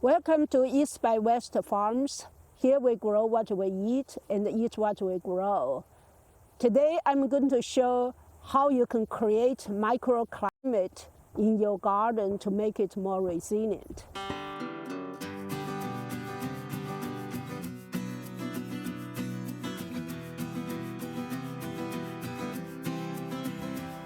Welcome to East by West Farms. Here we grow what we eat and eat what we grow. Today I'm going to show how you can create microclimate in your garden to make it more resilient.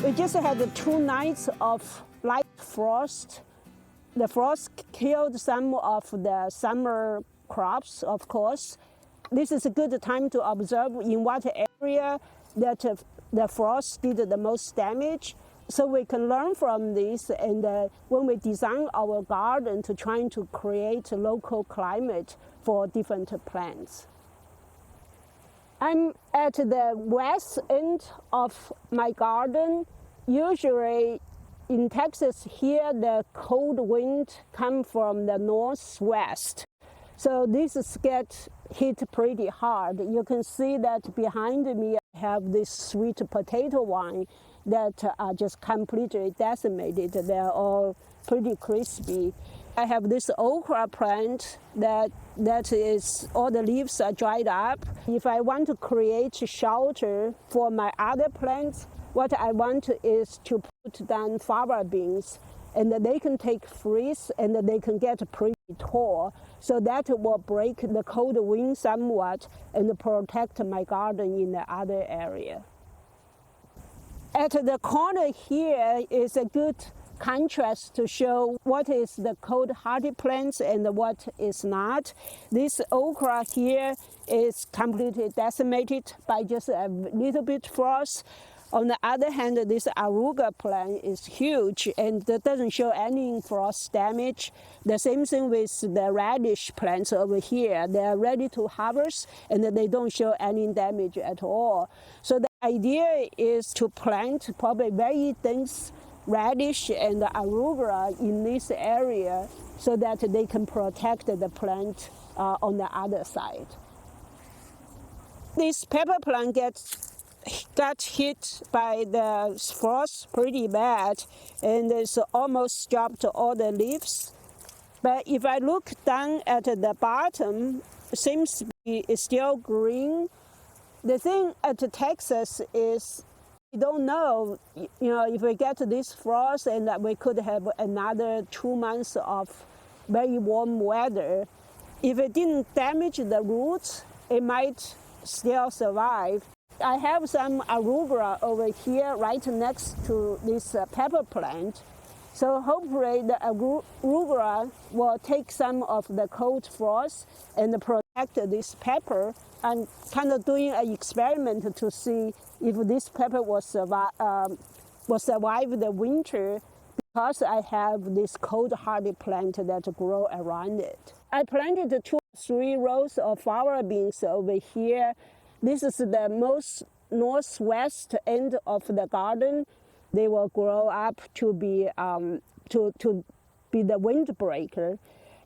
We just had 2 nights of light frost. The frost killed some of the summer crops, of course. This is a good time to observe in what area that the frost did the most damage. So we can learn from this, and when we design our garden to trying to create a local climate for different plants. I'm at the west end of my garden. Usually in Texas here, the cold wind comes from the northwest. So this gets hit pretty hard. You can see that behind me I have this sweet potato vine that are just completely decimated. They're all pretty crispy. I have this okra plant that is, all the leaves are dried up. If I want to create shelter for my other plants, what I want is to put down fava beans, and they can take freeze and they can get pretty tall. So that will break the cold wind somewhat and protect my garden in the other area. At the corner here is a good contrast to show what is the cold hardy plants and what is not. This okra here is completely decimated by just a little bit frost. On the other hand, this arugula plant is huge and it doesn't show any frost damage. The same thing with the radish plants over here. They are ready to harvest and they don't show any damage at all. So the idea is to plant probably very dense radish and arugula in this area so that they can protect the plant on the other side. This pepper plant got hit by the frost pretty bad, and it's almost dropped all the leaves. But if I look down at the bottom, it seems to be still green. The thing at Texas is we don't know, if we get this frost and that we could have another 2 months of very warm weather. If it didn't damage the roots, it might still survive. I have some arugula over here right next to this pepper plant. So hopefully the arugula will take some of the cold frost and protect this pepper. I'm kind of doing an experiment to see if this pepper will survive the winter, because I have this cold hardy plant that grow around it. I planted 2 or 3 rows of fava beans over here. This is the most northwest end of the garden. They will grow up to be the windbreaker.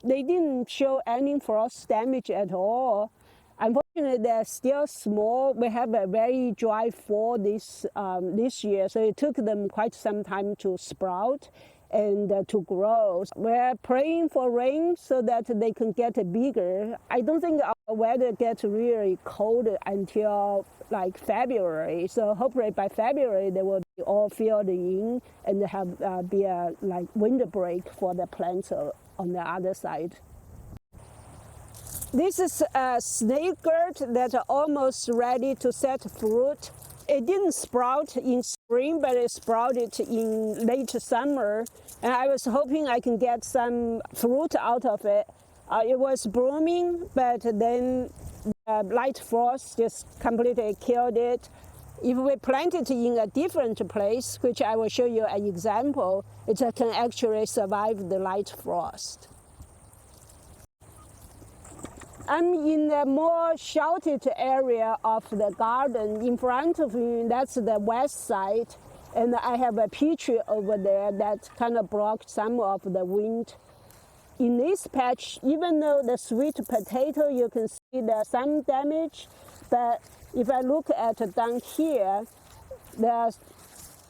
They didn't show any frost damage at all. Unfortunately, they're still small. We have a very dry fall this year, so it took them quite some time to sprout and to grow. We're praying for rain so that they can get bigger. I don't think our weather gets really cold until like February. So hopefully by February they will be all filled in and have be a like windbreak for the plants on the other side. This is a snake gourd that's almost ready to set fruit. It didn't sprout in spring, but it sprouted in late summer. And I was hoping I can get some fruit out of it. It was blooming, but then the light frost just completely killed it. If we plant it in a different place, which I will show you an example, it can actually survive the light frost. I'm in the more sheltered area of the garden. In front of me, that's the west side, and I have a peach tree over there that kind of blocked some of the wind. In this patch, even though the sweet potato, you can see there's some damage, but if I look at down here, the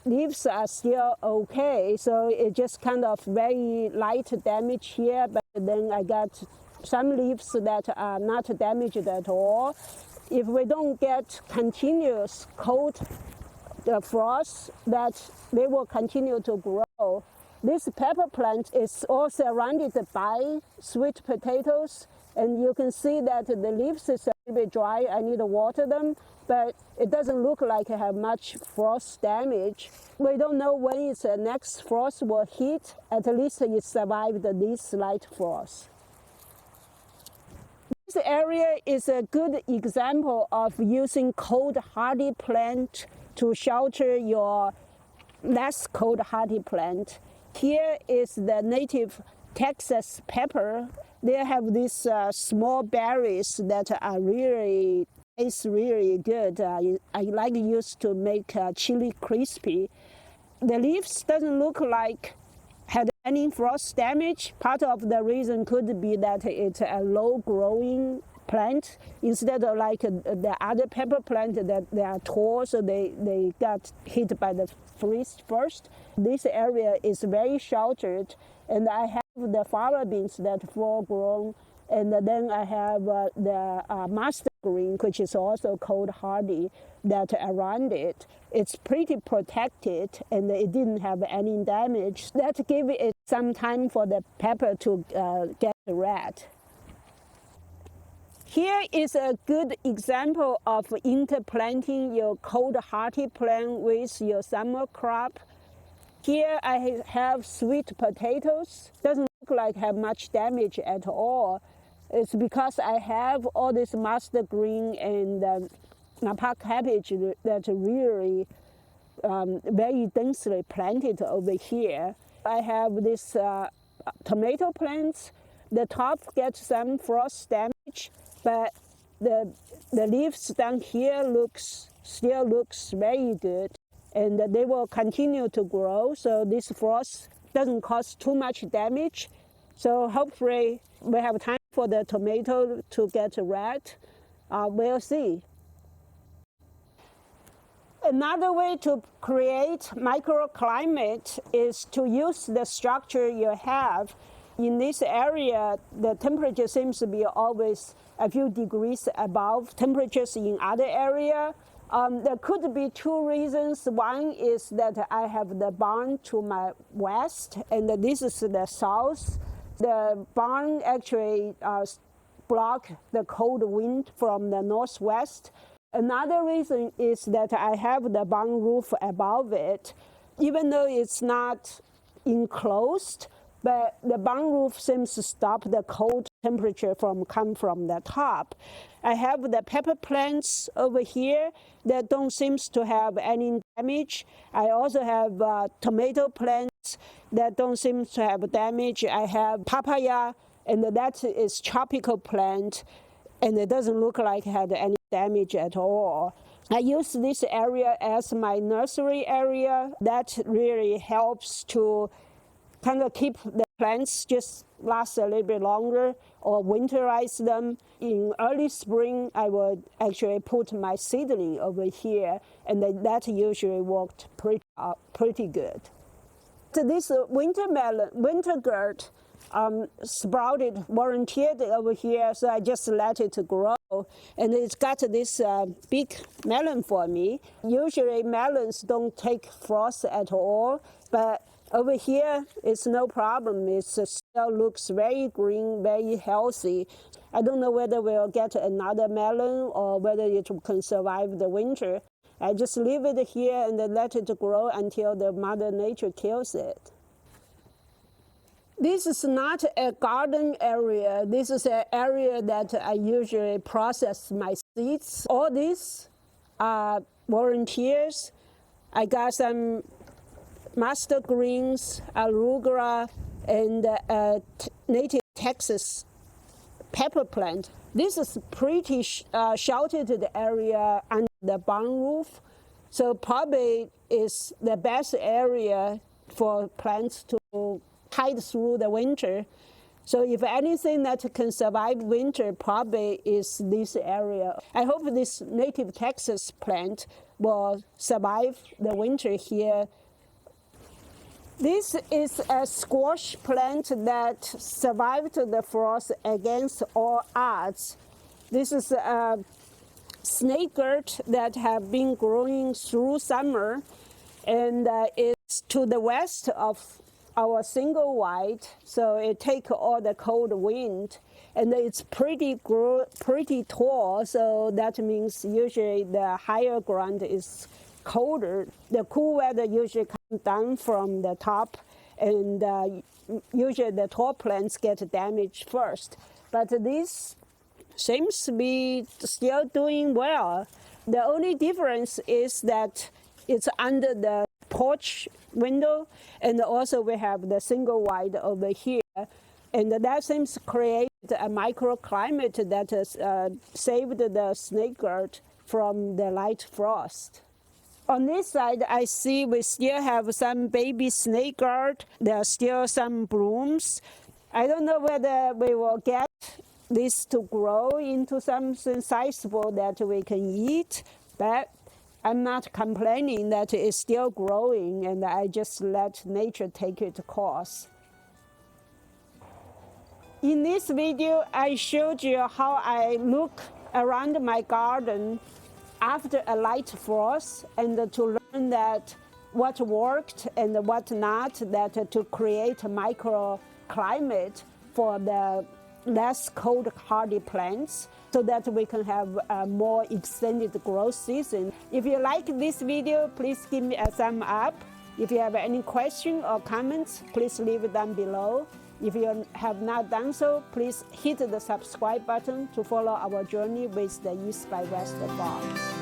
leaves are still okay, so it just kind of very light damage here, but then I got some leaves that are not damaged at all. If we don't get continuous cold frost, that they will continue to grow. This pepper plant is all surrounded by sweet potatoes, and you can see that the leaves is a little bit dry. I need to water them, but it doesn't look like it have much frost damage. We don't know when its next frost will hit. At least it survived this light frost. This area is a good example of using cold hardy plant to shelter your less cold hardy plant. Here is the native Texas pepper. They have these small berries that are really taste really good. I like use to make chili crispy. The leaves doesn't look like had any frost damage. Part of the reason could be that it's a low growing plant instead of like the other pepper plant that they are tall, so they got hit by the freeze first. This area is very sheltered, and I have the fava beans that full grown, and then I have the mustard green, which is also cold hardy, that around it. It's pretty protected, and it didn't have any damage. That gave it some time for the pepper to get red. Here is a good example of interplanting your cold hardy plant with your summer crop. Here I have sweet potatoes. Doesn't look like have much damage at all. It's because I have all this mustard green and Napa cabbage that really very densely planted over here. I have this tomato plants. The top gets some frost damage, but the leaves down here still looks very good, and they will continue to grow. So this frost doesn't cause too much damage. So hopefully we have time for the tomato to get red. We'll see. Another way to create microclimate is to use the structure you have. In this area, the temperature seems to be always a few degrees above temperatures in other area. There could be two reasons. One is that I have the barn to my west, and this is the south. The barn actually blocks the cold wind from the northwest. Another reason is that I have the barn roof above it. Even though it's not enclosed, but the barn roof seems to stop the cold temperature come from the top. I have the pepper plants over here that don't seem to have any damage. I also have tomato plants that don't seem to have damage. I have papaya, and that is tropical plant, and it doesn't look like it had any damage at all. I use this area as my nursery area. That really helps to kind of keep the plants just last a little bit longer or winterize them. In early spring, I would actually put my seedling over here, and that usually worked pretty good. So this winter melon, winter gourd, sprouted, volunteered over here, so I just let it grow. And it's got this big melon for me. Usually melons don't take frost at all, but over here it's no problem. It still looks very green, very healthy. I don't know whether we'll get another melon or whether it can survive the winter. I just leave it here and then let it grow until the Mother Nature kills it. This is not a garden area. This is an area that I usually process my seeds. All these are volunteers. I got some mustard greens, arugula, and native Texas pepper plant. This is pretty sheltered area under the barn roof, so probably is the best area for plants to hide through the winter. So if anything that can survive winter, probably is this area. I hope this native Texas plant will survive the winter here. This is a squash plant that survived the frost against all odds. This is a snake gourd that have been growing through summer, and it's to the west of our single white, so it takes all the cold wind, and it's pretty tall, so that means usually the higher ground is colder. The cool weather usually comes down from the top, and usually the tall plants get damaged first. But this seems to be still doing well. The only difference is that it's under the porch window, and also we have the single white over here. And that seems to create a microclimate that has saved the snake gourd from the light frost. On this side, I see we still have some baby snake gourd. There are still some blooms. I don't know whether we will get this to grow into something sizable that we can eat, but I'm not complaining that it's still growing, and I just let nature take its course. In this video, I showed you how I look around my garden after a light frost, and to learn that what worked and what not, that to create a microclimate for the less cold hardy plants, so that we can have a more extended growth season. If you like this video, please give me a thumb up. If you have any questions or comments, please leave it down below. If you have not done so, please hit the subscribe button to follow our journey with the East by West Farms.